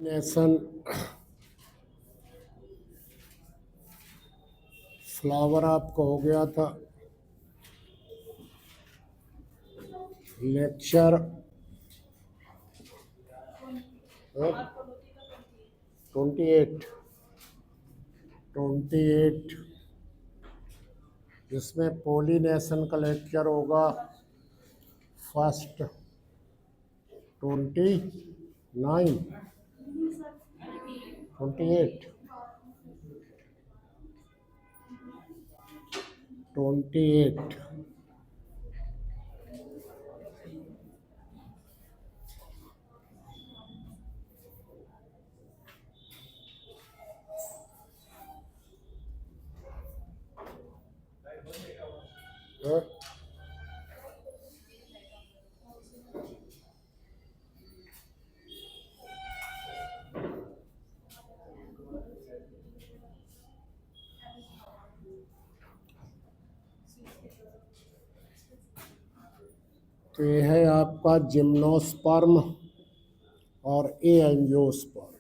Nation flower आपका हो गया था। लेक्चर 28 इसमें पोलिनेशन का लेक्चर होगा फर्स्ट 29 28 हाँ? तो ये है आपका जिम्नोस्पर्म और एंजियोस्पर्म।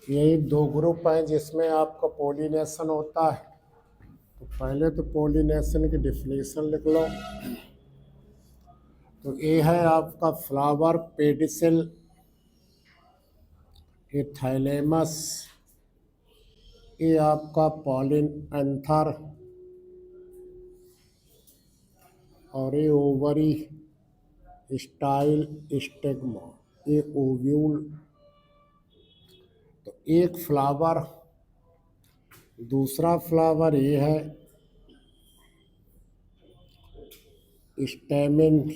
यही दो ग्रुप हैं जिसमें आपका पोलिनेशन होता है। तो पहले तो पोलिनेशन की डिफिनेशन लिख लो। तो ये है आपका फ्लावर पेडिसिल, ये थाइलेमस, ये आपका पॉलिन एंथर और ये ओवरी स्टाइल स्टिग्मा, ये ओव्यूल। तो एक फ्लावर, दूसरा फ्लावर ये है स्टेमिन,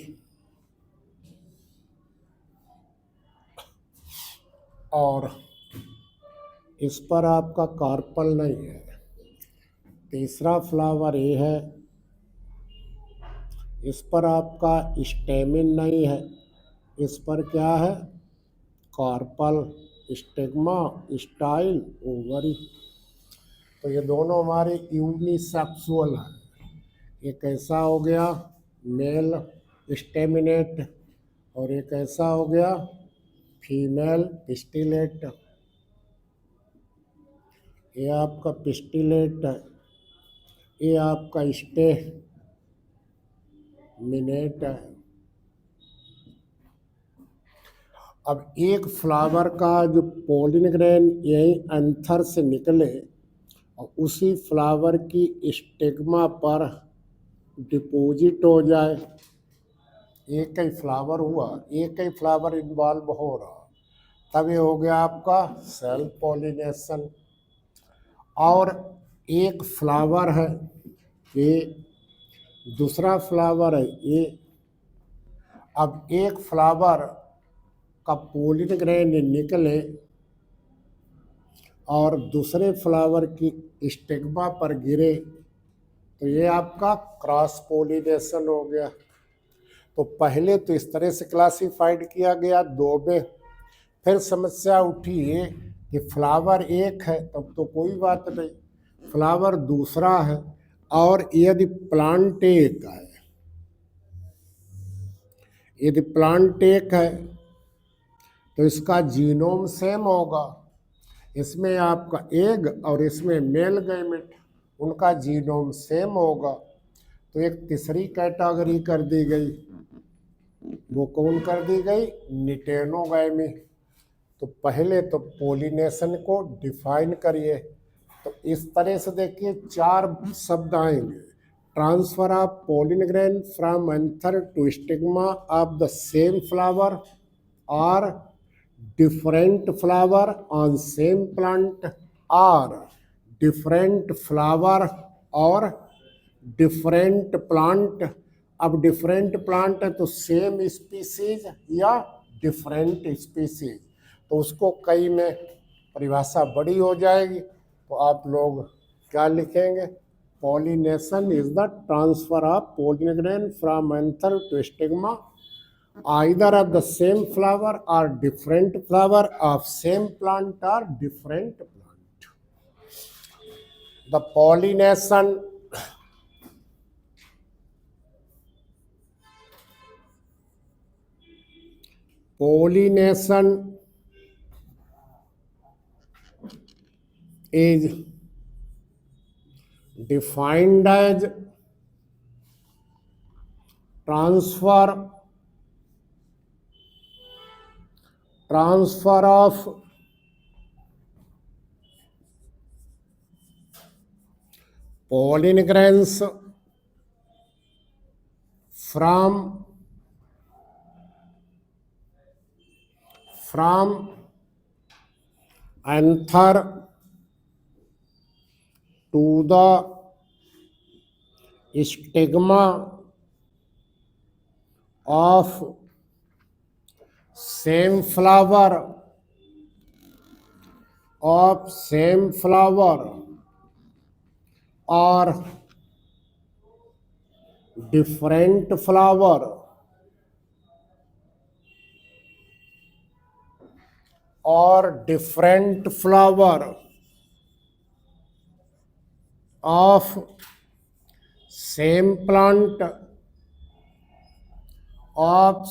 और इस पर आपका कार्पल नहीं है। तीसरा फ्लावर ये है, इस पर आपका स्टेमिन नहीं है, इस पर क्या है, कार्पल, स्टिग्मा, स्टाइल, ओवरी। तो ये दोनों हमारे यूनिसेक्सुअल हैं। एक ऐसा हो गया मेल स्टेमिनेट और एक ऐसा हो गया फीमेल पिस्टिलेट। ये आपका पिस्टिलेट है, ये आपका स्टेमिनेट है। अब एक फ्लावर का जो पोलिन ग्रेन यही एंथर से निकले और उसी फ्लावर की स्टिग्मा पर डिपोजिट हो जाए, एक ही फ्लावर हुआ, एक ही फ्लावर इन्वॉल्व हो रहा, तब ये हो गया आपका सेल्फ पोलिनेशन। और एक फ्लावर है, ये दूसरा फ्लावर है ये। अब एक फ्लावर का पोलिन ग्रेन निकले और दूसरे फ्लावर की स्टिग्मा पर गिरे, तो ये आपका क्रॉस पोलिनेशन हो गया। तो पहले तो इस तरह से क्लासिफाइड किया गया दो में। फिर समस्या उठी है कि फ्लावर एक है तब तो कोई बात नहीं, फ्लावर दूसरा है और यदि प्लांट एक है, यदि प्लांट एक है तो इसका जीनोम सेम होगा। इसमें आपका एग और इसमें मेल गैमेट, उनका जीनोम सेम होगा। तो एक तीसरी कैटेगरी कर दी गई, वो कौन कर दी गई, निटेनोगैमी। तो पहले तो पोलिनेशन को डिफाइन करिए। तो इस तरह से देखिए चार शब्द आएंगे, transfer of pollen grain from anther to stigma of the same flower और different flower on same plant or different flower और different plant। अब different plant है तो same species या different species, तो उसको कई में परिभाषा बड़ी हो जाएगी। तो आप लोग क्या लिखेंगे, pollination is the transfer of pollen grain from anther to stigma either of the same flower or different flower of same plant or different plant. The pollination is defined as transfer of pollen grains from anther to the stigma of same flower or different flower of same plant or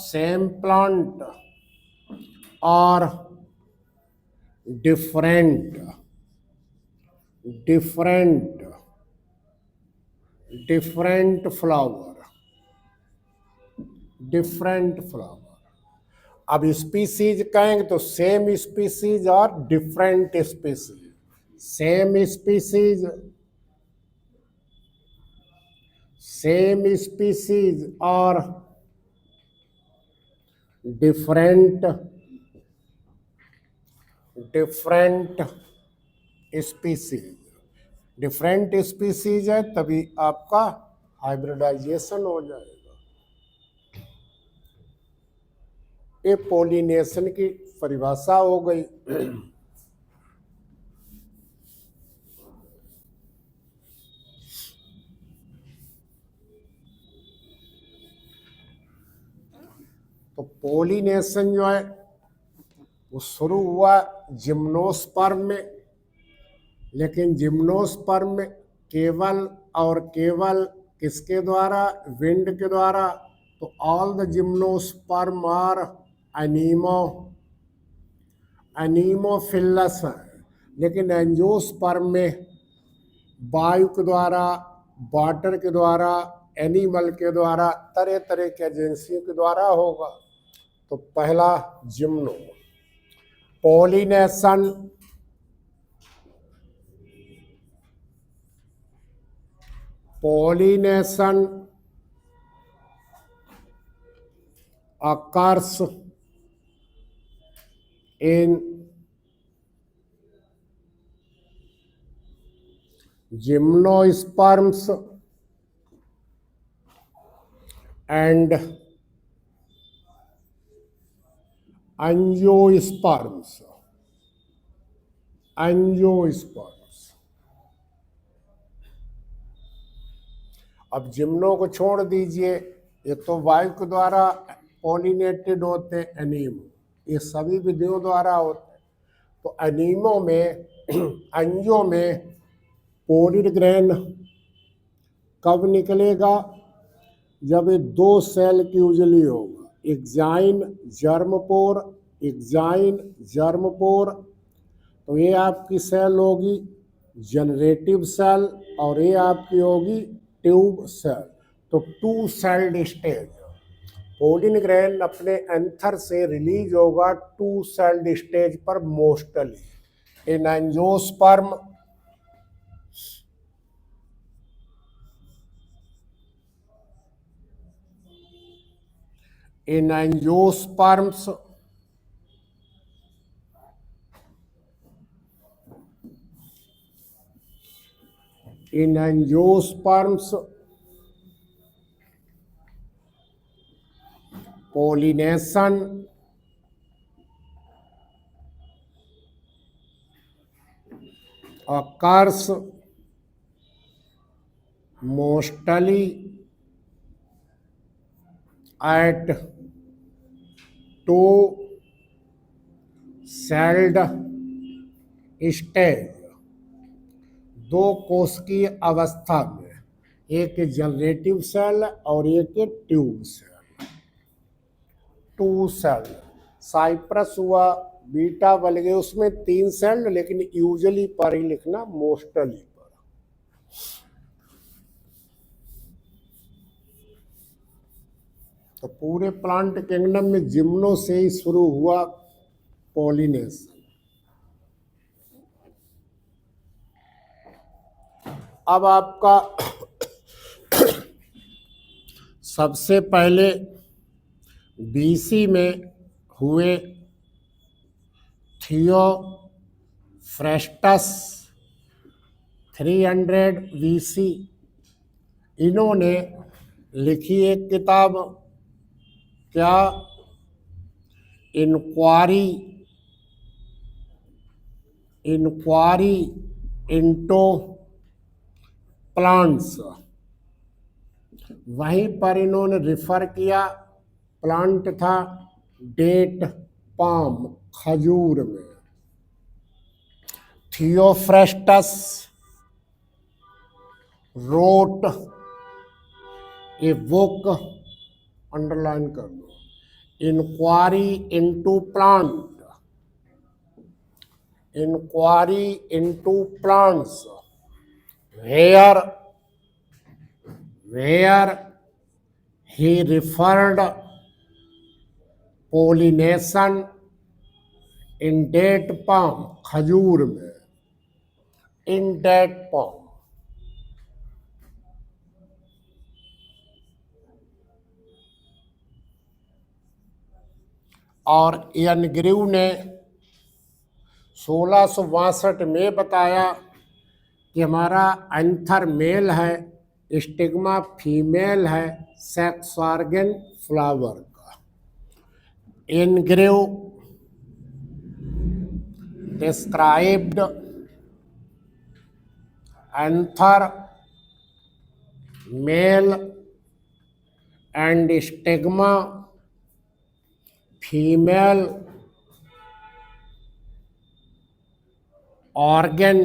different flower। अब species कहेंगे तो same species और different species. Same species और different species. Different species है तभी आपका hybridisation हो जाएगा। ये पोलिनेशन की परिभाषा हो गई। तो पोलिनेशन जो है वो शुरू हुआ जिम्नोस्पर्म में, लेकिन जिम्नोस्पर्म में केवल किसके द्वारा? विंड के द्वारा। तो ऑल द जिम्नोस्पर्म आर एनीमोफिलस है, लेकिन एंजियोस्पर्म में वायु के द्वारा, वाटर के द्वारा, एनिमल के द्वारा, तरह तरह के एजेंसियों के द्वारा होगा। तो पहला gymno pollination occurs in gymnosperms and angiosperms। अब जिम्नो को छोड़ दीजिए, ये तो वायु के द्वारा पॉलिनेटेड होते हैं एनीमो, ये सभी विधियों द्वारा होते हैं। तो एनीमो में अंजो में पोलिन ग्रेन कब निकलेगा? जब ये दो सेल की उजली होगा, एक्साइन जर्मपोर। तो ये आपकी सेल होगी जनरेटिव सेल और ये आपकी होगी ट्यूब सेल। तो two celled stage. Pollen grain अपने एंथर से रिलीज होगा टू सेल्ड स्टेज पर mostly. In angiosperm in angiosperms pollination occurs mostly at two-celled stage, दो कोशिकीय अवस्था में, एक जनरेटिव सेल और एक ट्यूब सेल। टू सेल साइप्रस हुआ बीटा बल गए, उसमें 3 सेल, लेकिन यूजुअली पर ही लिखना, मोस्टली पर। तो पूरे प्लांट किंगडम में जिम्नो से ही शुरू हुआ पॉलिनेशन। अब आपका सबसे पहले बीसी में हुए थियोफ्रेस्टस 300 बीसी, इन्होंने लिखी एक किताब, क्या, इंक्वायरी इनटू प्लांट्स। वहीं पर इन्होंने रिफर किया, प्लांट था डेट पाम, खजूर में। Theophrastus wrote a book, underline कर दो, inquiry into plants, where he referred pollination in date palm, खजूर में, in date palm। और एनग्रीव ने 1662 में बताया कि हमारा एंथर मेल है, स्टिग्मा फीमेल है, सेक्स ऑर्गन फ्लावर का। N Grew described anther male and stigma female organ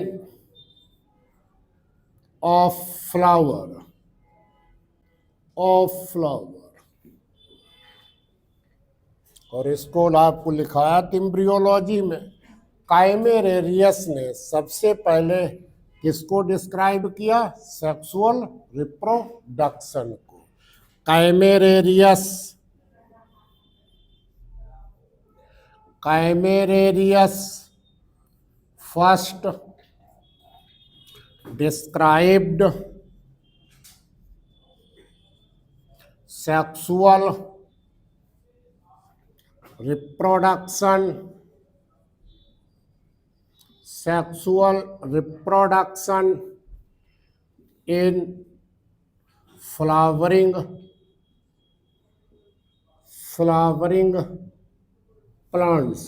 of flower, और इसको आपको लिखाया एम्ब्रियोलॉजी में। काइमेरेरियस ने सबसे पहले किसको डिस्क्राइब किया? सेक्सुअल रिप्रोडक्शन को। Camerarius first described sexual reproduction in flowering plants।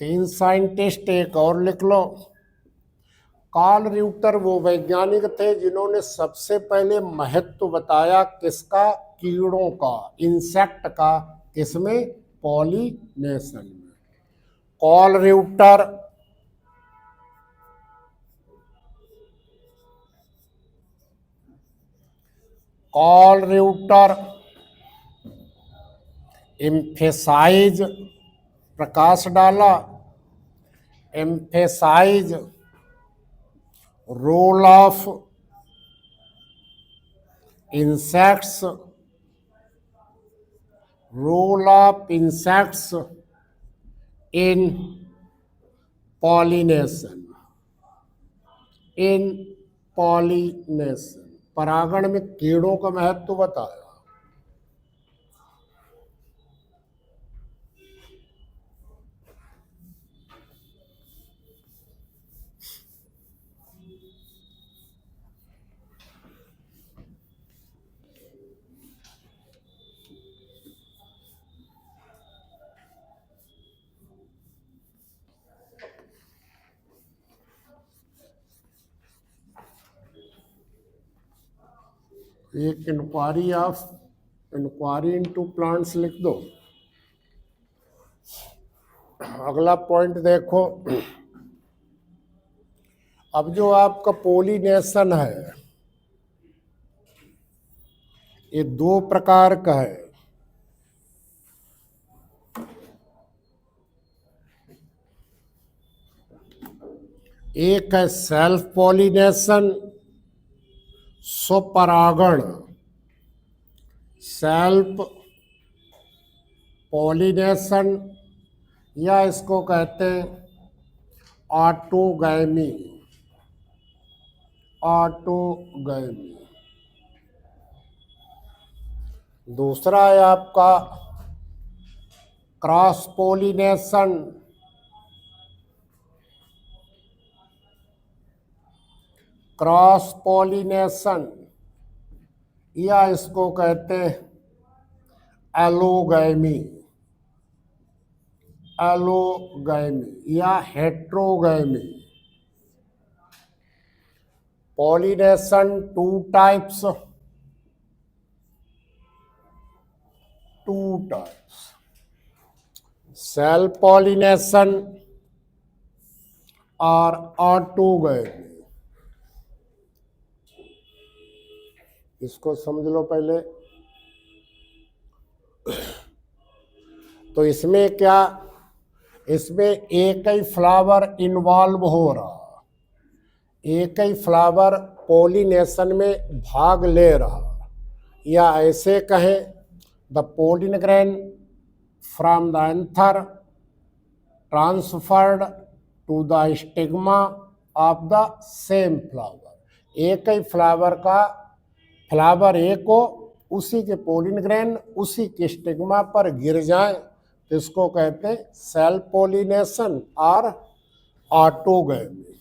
तीन साइंटिस्ट, एक और लिख लो। कार्ल र्यूटर वो वैज्ञानिक थे जिन्होंने सबसे पहले महत्व बताया किसका? कीड़ों का, इंसेक्ट का। किसमें? पॉलिनेशन में। कार्ल र्यूटर एम्फेसाइज, प्रकाश डाला, emphasise role of insects in pollination, परागण में कीड़ों का महत्व बताया। एक इंक्वायरी इनटू प्लांट्स लिख दो। अगला पॉइंट देखो, अब जो आपका पोलिनेशन है, ये दो प्रकार का है। एक है सेल्फ पॉलिनेशन, स्वपरागण। सेल्फ पॉलिनेशन या इसको कहते हैं ऑटोगैमी। ऑटोगैमी। दूसरा है आपका क्रॉस पॉलिनेशन। क्रॉस पॉलिनेशन या इसको कहते हैं एलोगैमी। एलोगैमी या heterogamy. Pollination two types. Self pollination और ऑटोगैमी। इसको समझ लो पहले। तो इसमें क्या, इसमें एक ही फ्लावर इन्वॉल्व हो रहा, एक ही फ्लावर पॉलिनेशन में भाग ले रहा, या ऐसे कहें the pollen grain from the anther transferred to the stigma of the same flower. एक ही फ्लावर का, फ्लावर ए को उसी के पोलिन ग्रेन उसी के स्टिग्मा पर गिर जाए तो इसको कहते हैं सेल्फ पॉलिनेशन और autogamy.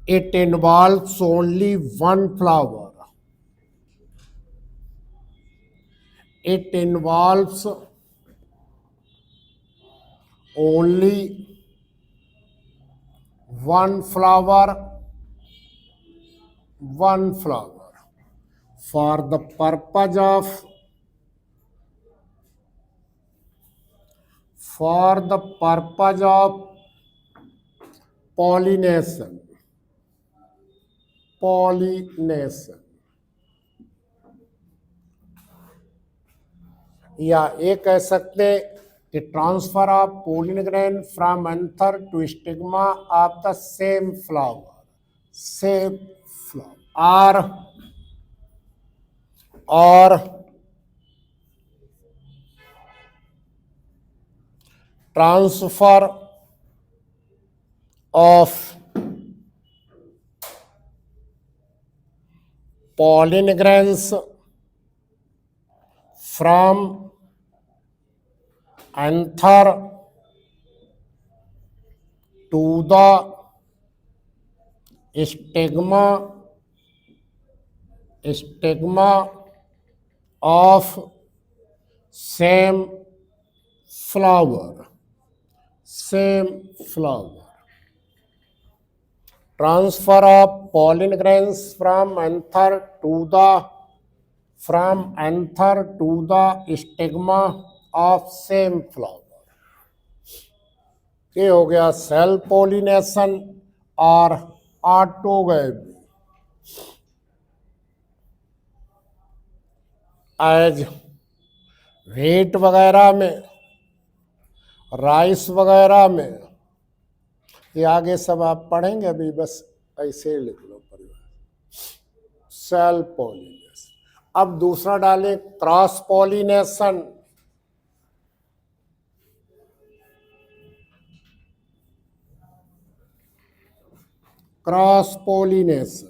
It involves only one flower. It involves only one flower for the purpose of pollination। या ये कह सकते कि transfer of pollen grain from anther to stigma of the same flower. और transfer of pollen grains from anther to the stigma of same flower। Transfer of pollen grains from anther to the stigma of same flower। ये हो गया self pollination और autogamy. आज wheat वगैरह में, rice वगैरह में, ये आगे सब आप पढ़ेंगे, अभी बस ऐसे ही लिख लो परिवार। Self pollination. अब दूसरा डालें cross pollination. Cross pollination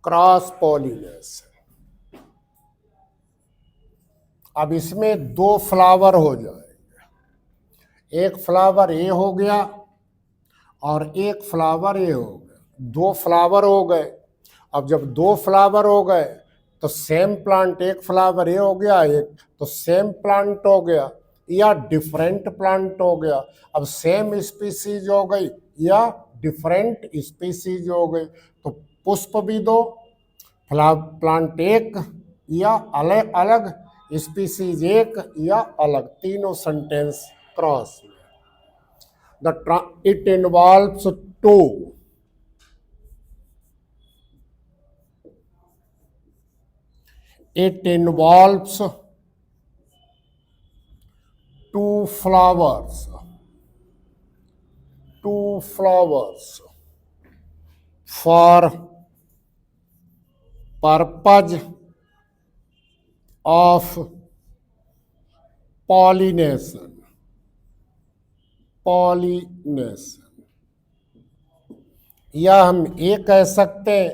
cross pollination. अब इसमें दो फ्लावर हो जाएंगे, एक फ्लावर ए हो गया और एक फ्लावर ए हो गया। दो फ्लावर हो गए। अब जब दो फ्लावर हो गए तो सेम प्लांट, एक फ्लावर ए हो गया, एक तो सेम प्लांट हो गया या डिफरेंट प्लांट हो गया। अब सेम स्पीसीज हो गई या डिफरेंट स्पीसीज हो गए। तो पुष्प भी दो, प्लांट एक या अलग अलग स्पीसीज एक या अलग, तीनों सेंटेंस क्रॉस में। It involves two, it involves two flowers for purpose of pollination या हम ये कह सकते हैं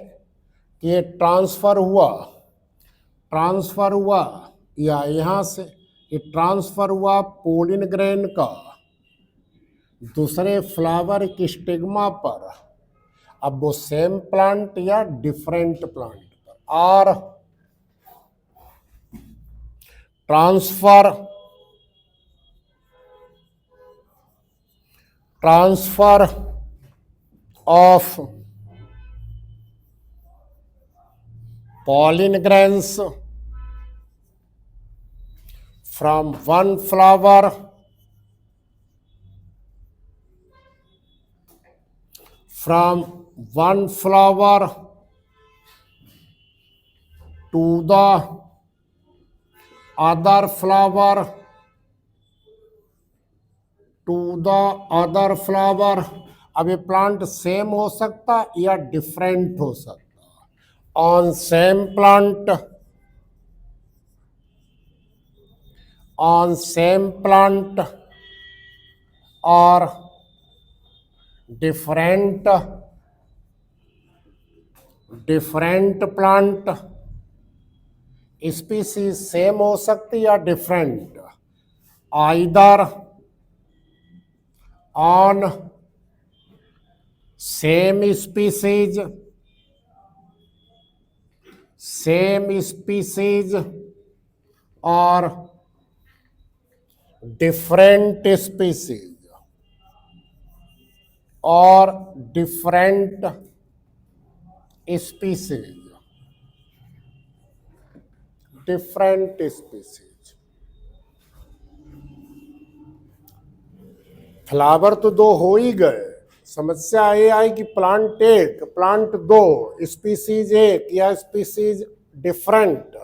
कि ये ट्रांसफर हुआ या यहाँ से ये ट्रांसफर हुआ पोलिन ग्रेन का दूसरे फ्लावर की स्टिग्मा पर। अब वो सेम प्लांट या डिफरेंट प्लांट पर, और transfer of pollen grains from one flower to the other flower। अब ये प्लांट सेम हो सकता या डिफरेंट हो सकता। ऑन सेम प्लांट और डिफरेंट प्लांट स्पीसीज सेम हो सकती या different. Either on same species और डिफरेंट स्पीसीज फ्लावर तो दो हो ही गए। समस्या ये आई कि प्लांट एक, प्लांट दो, स्पीसीज एक या स्पीसीज डिफरेंट।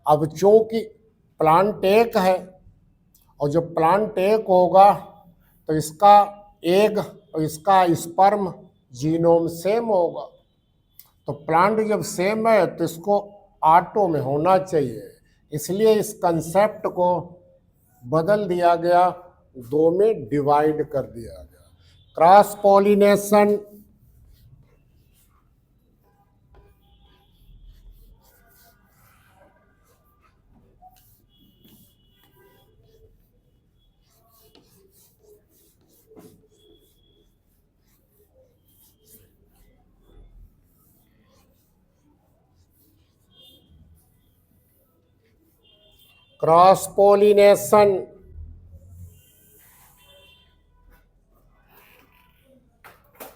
अब चूंकि प्लांट एक है और जो प्लांट एक होगा तो इसका एग और इसका स्पर्म जीनोम सेम होगा। तो प्लांट जब सेम है तो इसको ऑटो में होना चाहिए, इसलिए इस कंसेप्ट को बदल दिया गया, दो में डिवाइड कर दिया गया। Cross pollination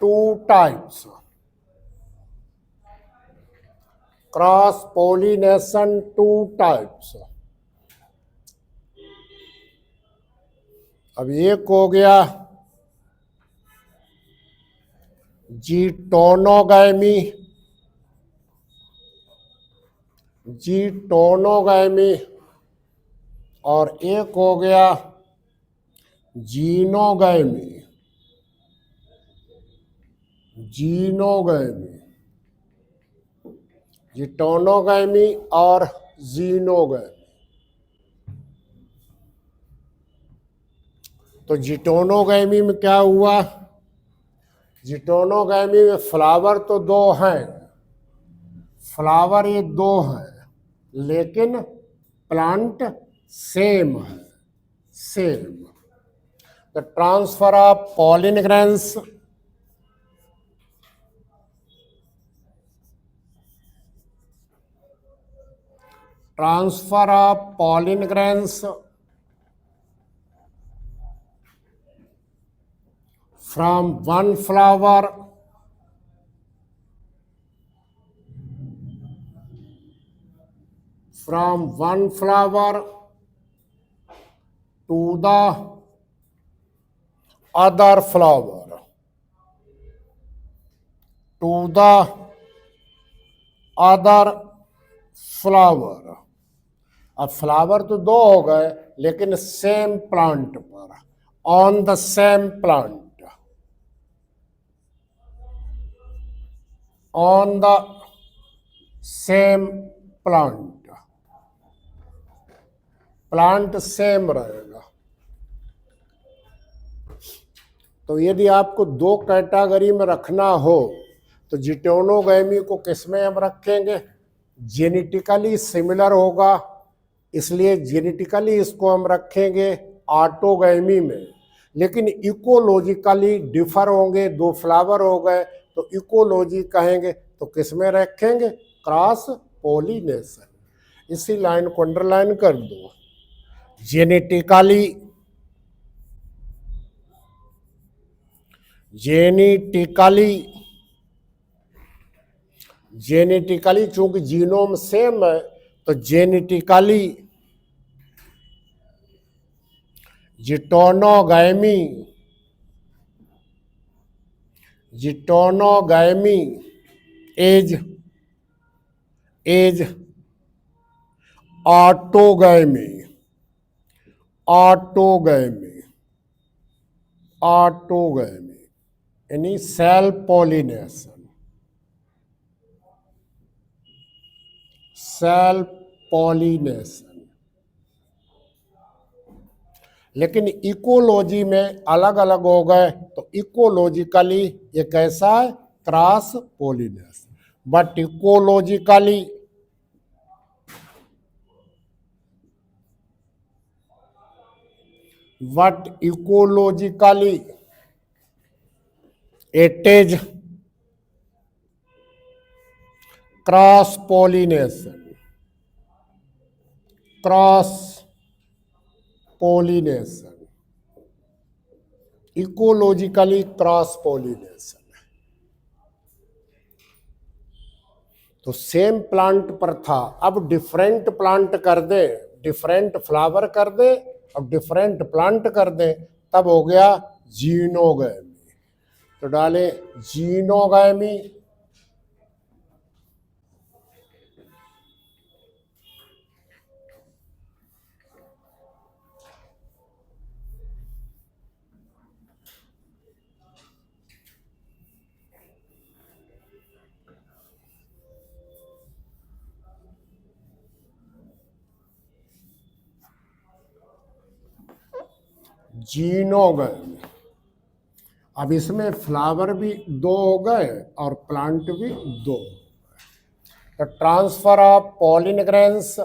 two types. Cross pollination two types. अब एक हो गया जीटोनोगैमी और एक हो गया जीनोगैमी। जीटोनोगैमी और जीनोगैमी। तो जीटोनोगैमी में क्या हुआ? जीटोनोगैमी में फ्लावर तो दो हैं, फ्लावर ये दो हैं, लेकिन प्लांट सेम है, same. The transfer of pollen grains from one flower to the other flower, to the other flower. अब फ्लावर तो दो हो गए लेकिन सेम प्लांट पर, on the same plant, on the same plant, plant same रहेगा। तो यदि आपको दो कैटेगरी में रखना हो तो जिटोनोगैमी को किसमें हम रखेंगे? जेनेटिकली सिमिलर होगा, इसलिए जेनेटिकली इसको हम रखेंगे ऑटोगैमी में। लेकिन इकोलॉजिकली डिफर होंगे, दो फ्लावर हो गए तो इकोलॉजी कहेंगे, तो किसमें रखेंगे? Cross pollination. इसी लाइन को अंडरलाइन कर दो। जेनेटिकली चूंकि जीनोम सेम है तो जेनेटिकली जिटोनोगैमी इज ऑटोगैमी यानी सेल्फ पॉलिनेशन। लेकिन इकोलॉजी में अलग अलग हो गए तो इकोलॉजिकली ये कैसा है? Cross pollination. But ecologically it is cross pollination, ecologically cross pollination. तो सेम प्लांट पर था, अब डिफरेंट प्लांट कर दे, डिफरेंट फ्लावर कर दे और डिफरेंट प्लांट कर दे, तब हो गया जीनोगैमी। तो डाले जीनोगैमी, जीनोगैमी। अब इसमें फ्लावर भी दो हो गए और प्लांट भी दो। तो transfer of pollen grains,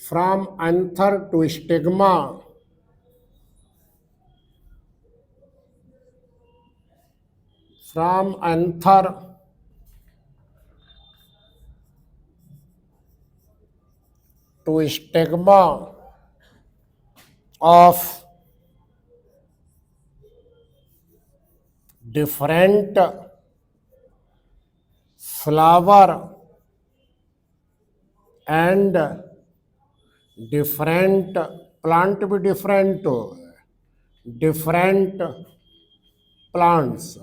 from anther to stigma, from anther to stigma of different flower and different plant भी डिफरेंट हो, डिफरेंट प्लांट्स,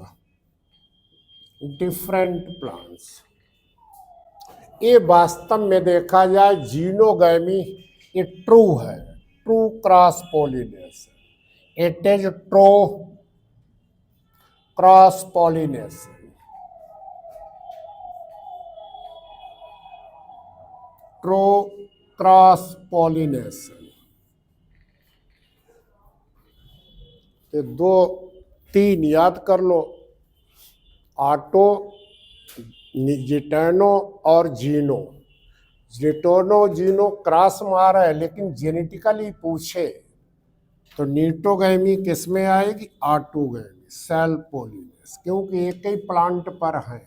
ये वास्तव में देखा जाए जीनोगैमी ये ट्रू है, true cross pollination. It is true cross pollination, true cross pollination. तो दो तीन याद कर लो, ऑटो, जिटेनो और जीनो। जिटोनो जीनो क्रॉस मारा है, लेकिन जेनेटिकली पूछे तो नीटोगैमी किस में आएगी? ऑटोगैमी, सेल्फ पॉलिनेस, क्योंकि एक ही प्लांट पर है।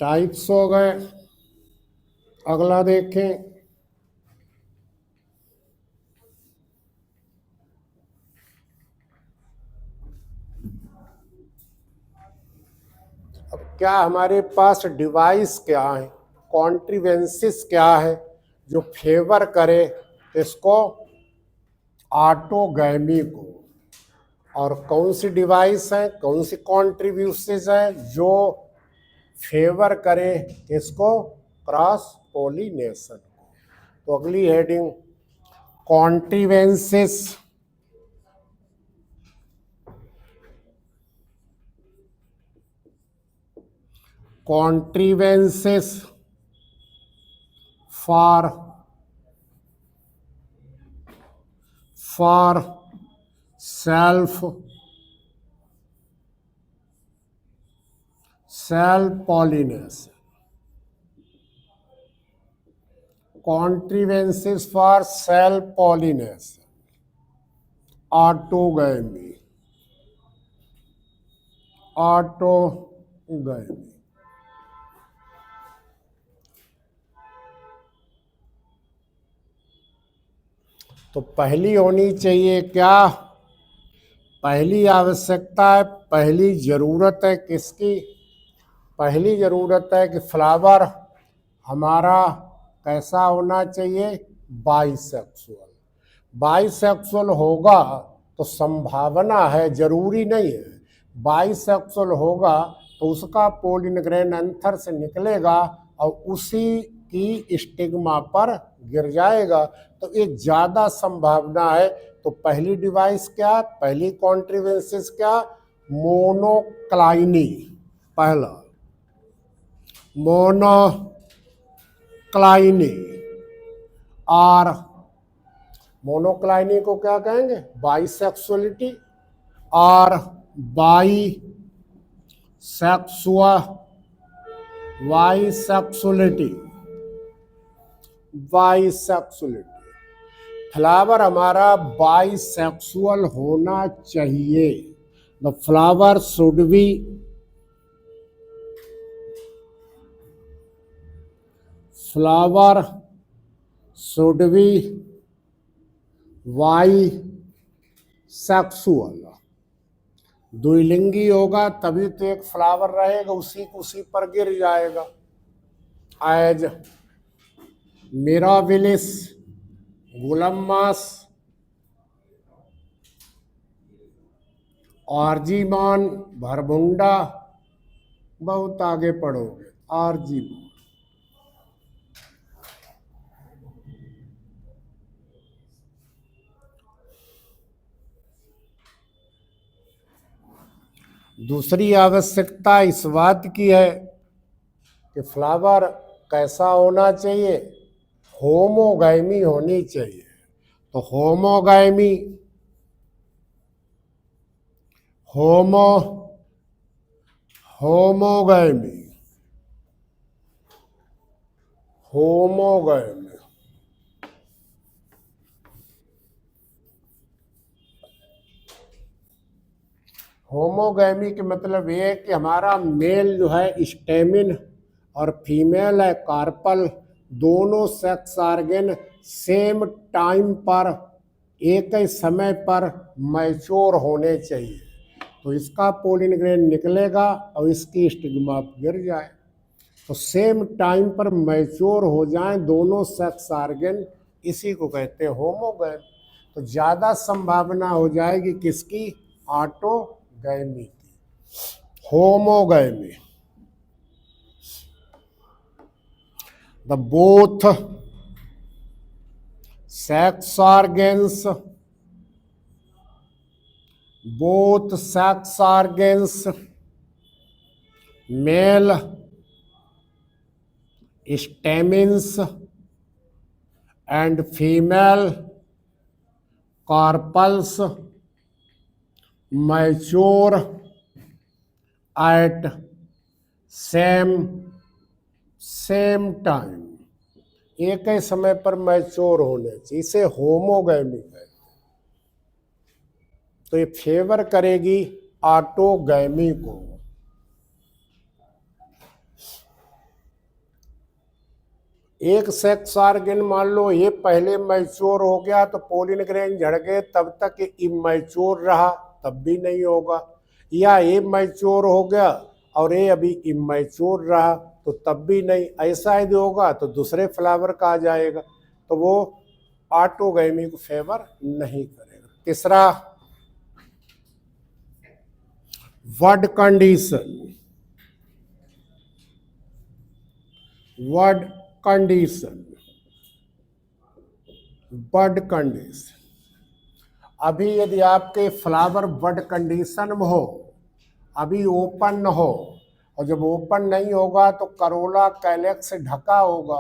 टाइप्स हो गए। अगला देखें, अब क्या हमारे पास डिवाइस क्या है, कॉन्ट्रीवेंसिस क्या है जो फेवर करे इसको, ऑटोगैमी को, और कौन सी डिवाइस है, कौन सी कॉन्ट्रीब्यूसेस है जो फेवर करे इसको, क्रॉस पोलिनेशन को। तो अगली heading कॉन्ट्रीवेंसिस, contrivances for self pollination, contrivances for self pollination, autogamy, तो पहली होनी चाहिए क्या, पहली आवश्यकता है, पहली जरूरत है किसकी, पहली जरूरत है कि फ्लावर हमारा कैसा होना चाहिए, बाइसेक्सुअल। बाइसेक्सुअल होगा तो संभावना है, जरूरी नहीं है, बाइसेक्सुअल होगा तो उसका पोलिन ग्रेन एंथर से निकलेगा और उसी की स्टिग्मा पर गिर जाएगा, तो एक ज़्यादा संभावना है। तो पहली डिवाइस क्या, पहली कॉन्ट्रीवेंसिस क्या, मोनोक्लाइनी, पहला मोनोक्लाइनी, और मोनोक्लाइनी को क्या कहेंगे, बाइसेक्सुअलिटी, और बाइसेक्सुअलिटी, फ्लावर हमारा बाइसेक्सुअल होना चाहिए। The flower should be bisexual, द्विलिंगी होगा तभी तो एक फ्लावर रहेगा, उसी पर गिर जाएगा। एज मिराबिलिस, गुलम्मास, आर्जीमान, भरभुंडा, बहुत आगे पढ़ोगे, आर्जीमान। दूसरी आवश्यकता इस बात की है कि फ्लावर कैसा होना चाहिए, होमोगैमी होनी चाहिए। तो होमोगैमी, होमोगैमी, होमोगैमी के मतलब ये है कि हमारा मेल जो है स्टेमिन और फीमेल है कार्पल, दोनों सेक्स ऑर्गन सेम टाइम पर, एक ही समय पर मैच्योर होने चाहिए। तो इसका पोलिन ग्रेन निकलेगा और इसकी स्टिग्मा गिर जाए, तो सेम टाइम पर मैच्योर हो जाएं दोनों सेक्स ऑर्गन, इसी को कहते हैं होमोगैम। तो ज़्यादा संभावना हो जाएगी किसकी, ऑटोगैमी की, homogamy. The both sex organs male stamens and female carpels mature at same time, एक ही समय पर मैच्योर होने चाहिए, इसे होमोगैमी कहते हैं। तो ये फेवर करेगी ऑटोगैमी को। एक सेक्स ऑर्गन मान लो ये पहले मैच्योर हो गया तो पोलिन ग्रेन झड़ गए, तब तक ये इमैच्योर रहा, तब भी नहीं होगा। या ये मैच्योर हो गया और ये अभी इमैच्योर रहा तो तब भी नहीं। ऐसा यदि होगा तो दूसरे फ्लावर का आ जाएगा, तो वो ऑटोगैमी को फेवर नहीं करेगा। तीसरा, वर्ड कंडीशन। वर्ड कंडीशन, बड कंडीशन। अभी यदि आपके फ्लावर बड कंडीशन में हो, अभी ओपन हो, और जब ओपन नहीं होगा तो करोला कैलेक्स से ढका होगा,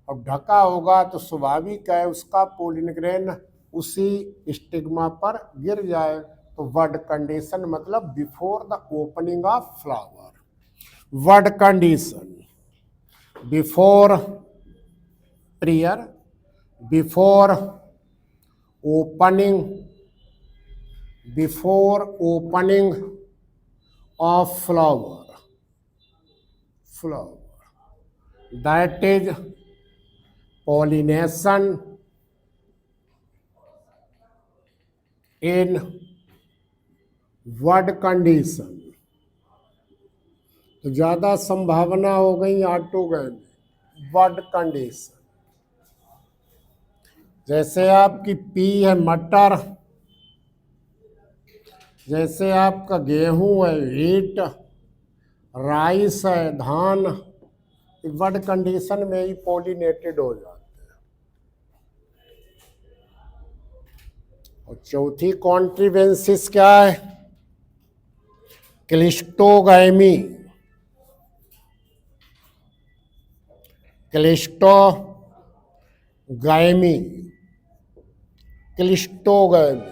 और ढका होगा तो स्वाभाविक है उसका पोलिन ग्रेन उसी स्टिग्मा पर गिर जाए। तो वर्ड कंडीशन मतलब before the opening of flower. Word condition before, prior, before opening of flower, that is pollination in word condition। तो ज्यादा संभावना हो गई ऑटोगैमी। वर्ड कंडीशन, जैसे आपकी पी है मटर, जैसे आपका गेहूं है व्हीट, राइस है धान, वर्ड कंडीशन में ही पोलिनेटेड हो जाते हैं। और चौथी कॉन्ट्रीवेंसिस क्या है? क्लिस्टोगैमी। Cleistogamy, cleistogamy.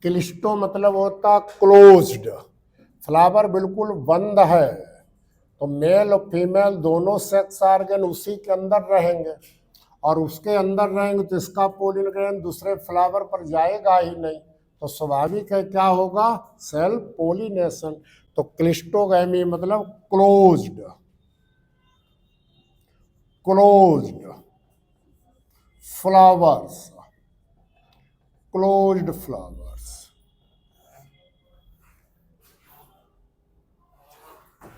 क्लिस्टो मतलब होता क्लोज्ड, फ्लावर बिल्कुल बंद है, तो मेल और फीमेल दोनों सेक्स ऑर्गन उसी के अंदर रहेंगे, और उसके अंदर रहेंगे तो इसका पोलिन ग्रेन दूसरे फ्लावर पर जाएगा ही नहीं, तो स्वाभाविक है क्या होगा? Self pollination. तो क्लिस्टोगैमी मतलब क्लोज्ड फ्लावर्स, क्लोज्ड फ्लावर्स।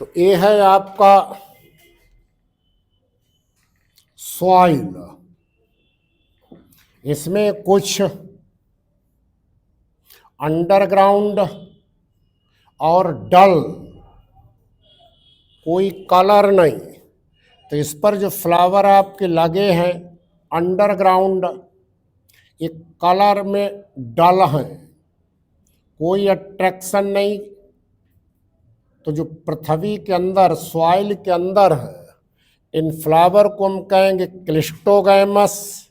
तो ये है आपका सॉइल। इसमें कुछ अंडरग्राउंड और डल, कोई कलर नहीं। तो इस पर जो फ्लावर आपके लगे हैं अंडरग्राउंड, एक कलर में डल है, कोई अट्रैक्शन नहीं। तो जो पृथ्वी के अंदर सॉइल के अंदर है, इन फ्लावर को हम कहेंगे क्लिस्टोगैमस।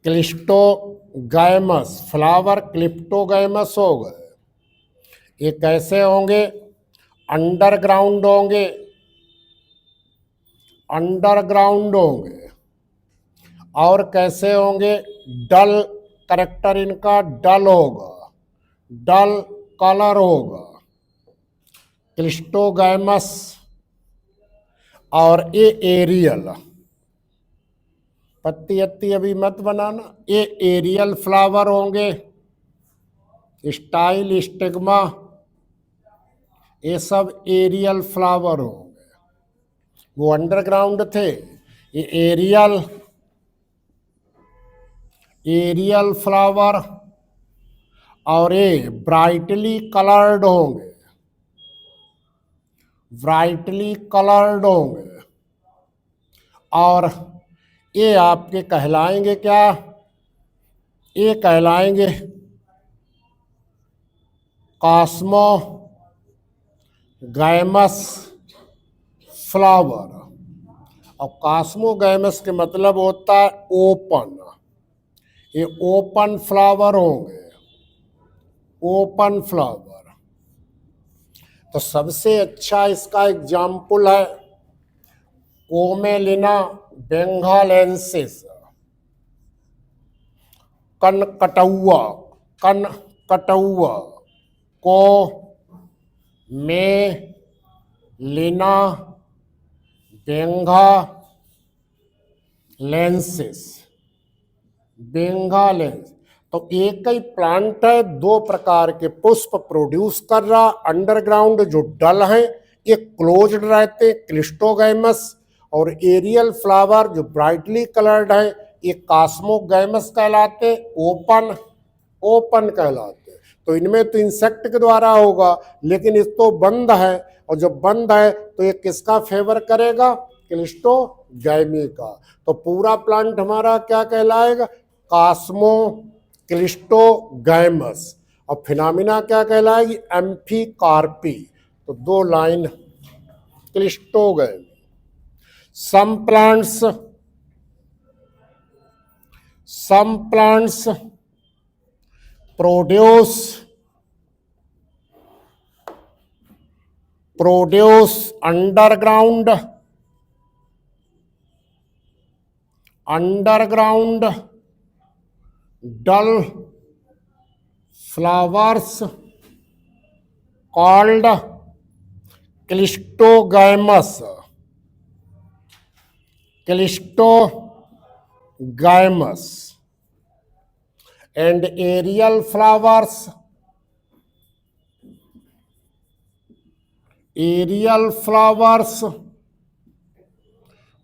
क्लिस्टोगैमस फ्लावर क्लिप्टोगैमस हो गए। ये कैसे होंगे? अंडरग्राउंड होंगे, और कैसे होंगे? डल कैरेक्टर इनका डल होगा, डल कलर होगा, क्लिस्टोगैमस। और ये एरियल, पत्ती अत्ती अभी मत बनाना, ये एरियल फ्लावर होंगे, स्टाइल स्टिग्मा, ये सब एरियल फ्लावर होंगे। वो अंडरग्राउंड थे, ये एरियल फ्लावर। और ये ब्राइटली कलर्ड होंगे, और ये आपके कहलाएंगे क्या? ये कहलाएंगे गैमस फ्लावर। और कॉस्मोगैमस के मतलब होता है ओपन। ये ओपन फ्लावर होंगे, ओपन फ्लावर। तो सबसे अच्छा इसका एग्जाम्पल है कोमेलिना बेंगालेंसिस, कनकटुआ, कनकटुआ को में लिना बेंगालेंसिस, बेंगालेंस। तो एक ही प्लांट है, दो प्रकार के पुष्प प्रोड्यूस कर रहा। अंडरग्राउंड जो डल है ये क्लोज्ड रहते, क्लिस्टोगैमस। और एरियल फ्लावर जो ब्राइटली कलर्ड है ये कॉस्मोगैमस कहलाते, ओपन, ओपन कहलाते। तो इनमें तो इंसेक्ट के द्वारा होगा, लेकिन इस तो बंद है, और जब बंद है तो ये किसका फेवर करेगा? क्लिस्टोगैमी का। तो पूरा प्लांट हमारा क्या कहलाएगा? Cosmo cleistogamous. और फिनोमिना क्या कहलाएगी? एम्फीकार्पी। तो दो line cleistogamy. some plants produce underground dull flowers called clistogamous, and aerial flowers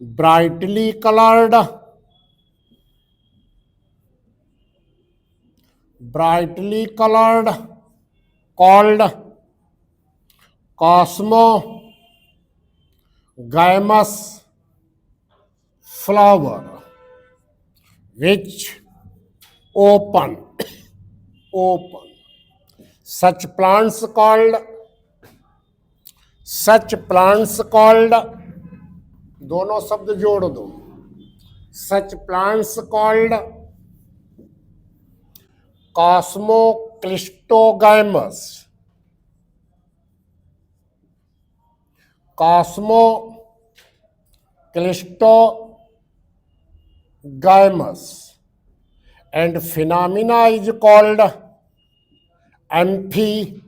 brightly colored called cosmogamous flower which open such plants called दोनों शब्द जोड़ दो, such plants called cosmoclistogamous, and phenomena is called amphicarpy.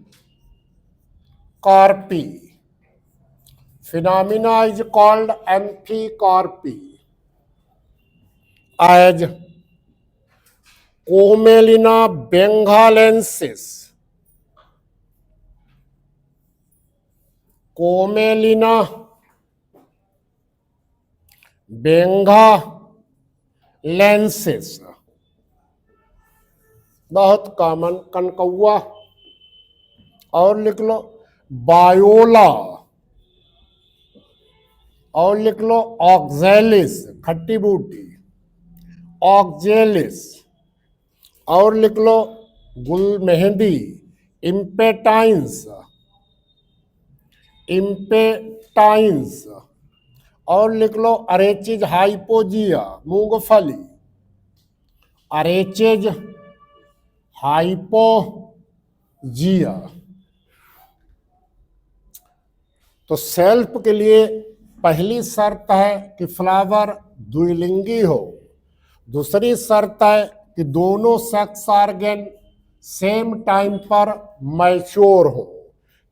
Phenomena is called amphicarpy as Comelina bengalensis, Comelina bengalensis, बहुत common कनकौआ। और लिख लो बायोला, और लिख लो oxalis, खट्टी बूटी, ऑक्जेलिस। और लिख लो गुल मेहंदी, इम्पेटाइंस, और लिख लो अरेचिज हाइपोजिया, मूंगफली, अरेचिज हाइपोजिया। तो सेल्फ के लिए पहली शर्त है कि फ्लावर द्विलिंगी हो, दूसरी शर्त है कि दोनों सेक्स ऑर्गन सेम टाइम पर मैच्योर हो,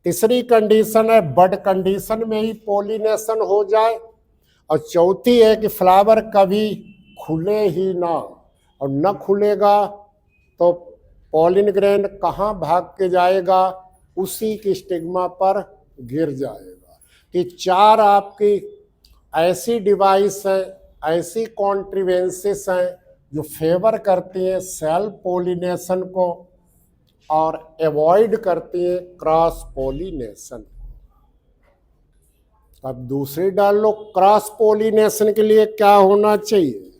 तीसरी कंडीशन है बड कंडीशन में ही पोलिनेशन हो जाए, और चौथी है कि फ्लावर कभी खुले ही ना, और न खुलेगा तो पॉलिन ग्रेन कहाँ भाग के जाएगा? उसी की स्टिग्मा पर गिर जाएगा। कि चार आपकी ऐसी डिवाइस है, ऐसी कॉन्ट्रीवेंसेस हैं जो फेवर करती हैं सेल्फ पोलिनेशन को और अवॉइड करती हैं क्रॉस पोलिनेशन। अब दूसरी डाल लो, क्रॉस पोलिनेशन के लिए क्या होना चाहिए?